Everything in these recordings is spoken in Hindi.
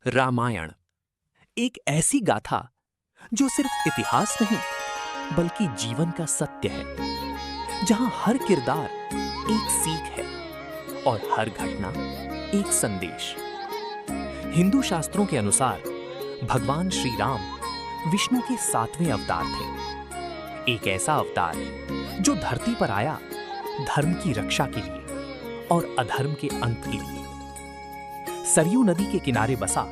रामायण एक ऐसी गाथा जो सिर्फ इतिहास नहीं बल्कि जीवन का सत्य है, जहां हर किरदार एक सीख है और हर घटना एक संदेश। हिंदू शास्त्रों के अनुसार भगवान श्री राम विष्णु के 7वें अवतार थे। एक ऐसा अवतार जो धरती पर आया धर्म की रक्षा के लिए और अधर्म के अंत के लिए। सरयू नदी के किनारे बसा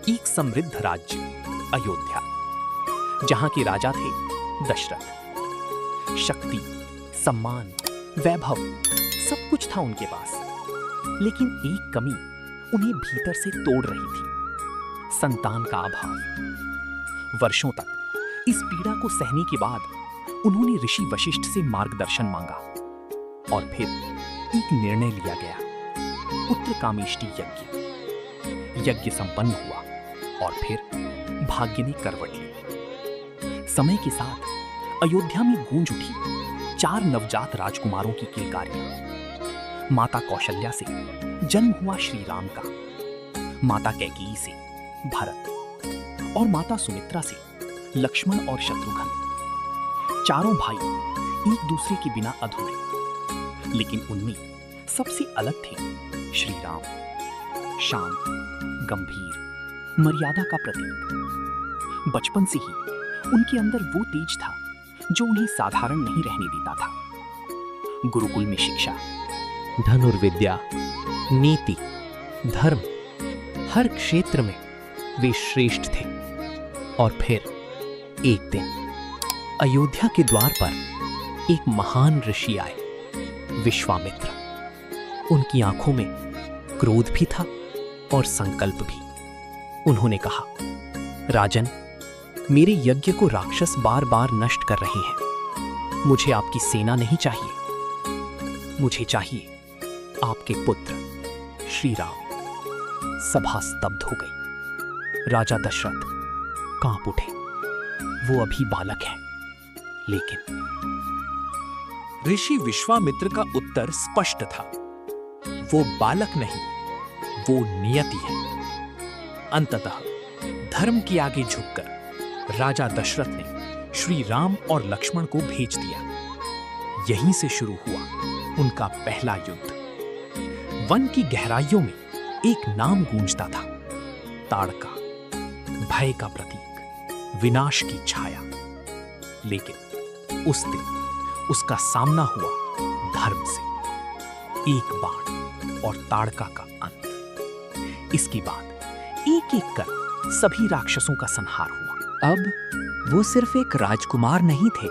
एक समृद्ध राज्य अयोध्या, जहां के राजा थे दशरथ। शक्ति, सम्मान, वैभव सब कुछ था उनके पास, लेकिन एक कमी उन्हें भीतर से तोड़ रही थी, संतान का अभाव। वर्षों तक इस पीड़ा को सहने के बाद उन्होंने ऋषि वशिष्ठ से मार्गदर्शन मांगा और फिर एक निर्णय लिया गया, पुत्र कामेष्टि यज्ञ। यज्ञ संपन्न हुआ और फिर भाग्य ने करवट ली। समय के साथ अयोध्या में गूंज उठी 4 नवजात राजकुमारों की किलकारियां। माता कौशल्या से जन्म हुआ श्री राम का, माता कैकेयी से भरत और माता सुमित्रा से लक्ष्मण और शत्रुघ्न। चारों भाई एक दूसरे के बिना अधूरे, लेकिन उनमें सबसे अलग थे श्री राम। शांत, गंभीर, मर्यादा का प्रतीक। बचपन से ही उनके अंदर वो तेज था जो उन्हें साधारण नहीं रहने देता था। गुरुकुल में शिक्षा, धनुर्विद्या, नीति, धर्म, हर क्षेत्र में वे श्रेष्ठ थे। और फिर एक दिन अयोध्या के द्वार पर एक महान ऋषि आए, विश्वामित्र। उनकी आंखों में क्रोध भी था और संकल्प भी। उन्होंने कहा, राजन, मेरे यज्ञ को राक्षस बार बार नष्ट कर रहे हैं। मुझे आपकी सेना नहीं चाहिए, मुझे चाहिए आपके पुत्र श्री राम। सभा स्तब्ध हो गई। राजा दशरथ कांप उठे। वो अभी बालक हैं, लेकिन ऋषि विश्वामित्र का उत्तर स्पष्ट था, वो बालक नहीं, वो नियति है। अंततः धर्म के आगे झुककर राजा दशरथ ने श्री राम और लक्ष्मण को भेज दिया। यहीं से शुरू हुआ उनका पहला युद्ध। वन की गहराइयों में एक नाम गूंजता था, ताड़का, भय का प्रतीक, विनाश की छाया। लेकिन उस दिन उसका सामना हुआ धर्म से। एक बाण और ताड़का का अंत। इसके बाद एक एक कर सभी राक्षसों का संहार हुआ। अब वो सिर्फ एक राजकुमार नहीं थे,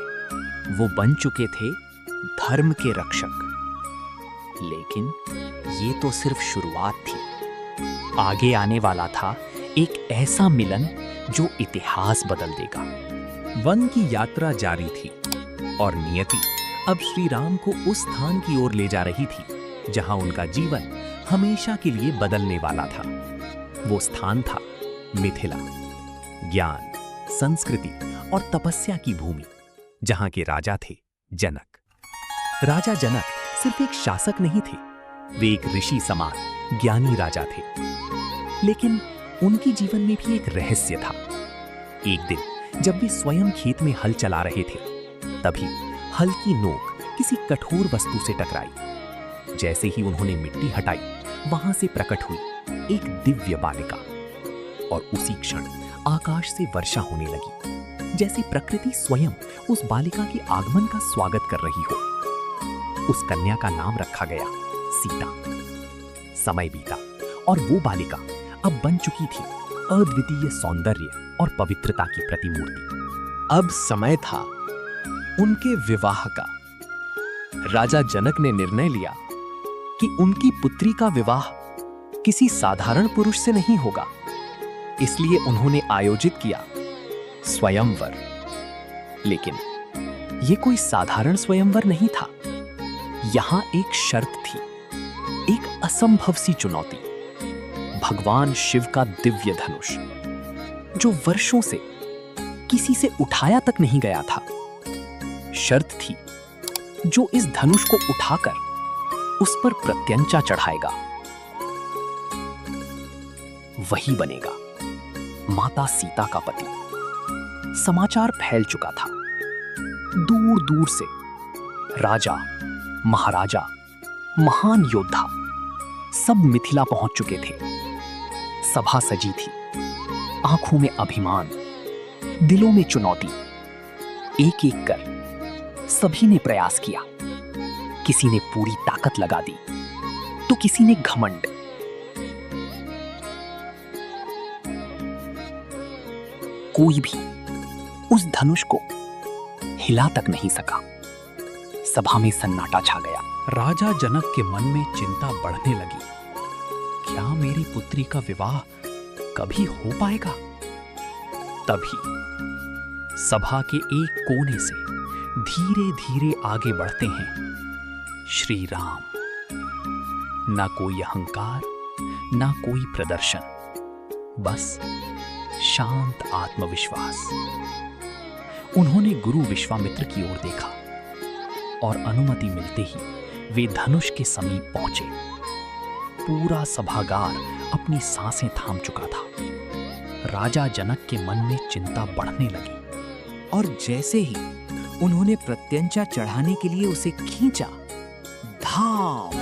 वो बन चुके थे धर्म के रक्षक। लेकिन ये तो सिर्फ शुरुआत थी। आगे आने वाला था एक ऐसा मिलन जो इतिहास बदल देगा। वन की यात्रा जारी थी और नियति अब श्री राम को उस स्थान की ओर ले जा रही थी जहां उनका जीवन हमेशा के लिए बदलने वाला था। वो स्थान था मिथिला, ज्ञान, संस्कृति और तपस्या की भूमि, जहां के राजा थे जनक। राजा जनक सिर्फ एक शासक नहीं थे, वे एक ऋषि समान ज्ञानी राजा थे। लेकिन उनके जीवन में भी एक रहस्य था। एक दिन जब वे स्वयं खेत में हल चला रहे थे, तभी हल की नोक किसी कठोर वस्तु से टकराई। जैसे ही उन्होंने मिट्टी हटाई, वहां से प्रकट हुई एक दिव्य बालिका, और उसी क्षण आकाश से वर्षा होने लगी, जैसे प्रकृति स्वयं उस बालिका के आगमन का स्वागत कर रही हो। उस कन्या का नाम रखा गया सीता। समय बीता और वो बालिका अब बन चुकी थी अद्वितीय सौंदर्य और पवित्रता की प्रतिमूर्ति। अब समय था उनके विवाह का। राजा जनक ने निर्णय लिया कि उनकी पुत्री का विवाह किसी साधारण पुरुष से नहीं होगा। इसलिए उन्होंने आयोजित किया स्वयंवर। लेकिन यह कोई साधारण स्वयंवर नहीं था। यहां एक शर्त थी, एक असंभव सी चुनौती। भगवान शिव का दिव्य धनुष, जो वर्षों से किसी से उठाया तक नहीं गया था। शर्त थी, जो इस धनुष को उठाकर उस पर प्रत्यंचा चढ़ाएगा वही बनेगा माता सीता का पति। समाचार फैल चुका था। दूर दूर से राजा, महाराजा, महान योद्धा सब मिथिला पहुंच चुके थे। सभा सजी थी, आंखों में अभिमान, दिलों में चुनौती। एक एक कर सभी ने प्रयास किया। किसी ने पूरी ताकत लगा दी तो किसी ने घमंड। कोई भी उस धनुष को हिला तक नहीं सका। सभा में सन्नाटा छा गया। राजा जनक के मन में चिंता बढ़ने लगी। क्या मेरी पुत्री का विवाह कभी हो पाएगा? तभी सभा के एक कोने से धीरे धीरे आगे बढ़ते हैं श्री राम। ना कोई अहंकार, ना कोई प्रदर्शन, बस शांत आत्मविश्वास। उन्होंने गुरु विश्वामित्र की ओर देखा और अनुमति मिलते ही वे धनुष के समीप पहुंचे। पूरा सभागार अपनी सांसें थाम चुका था। राजा जनक के मन में चिंता बढ़ने लगी। और जैसे ही उन्होंने प्रत्यंचा चढ़ाने के लिए उसे खींचा, धाम!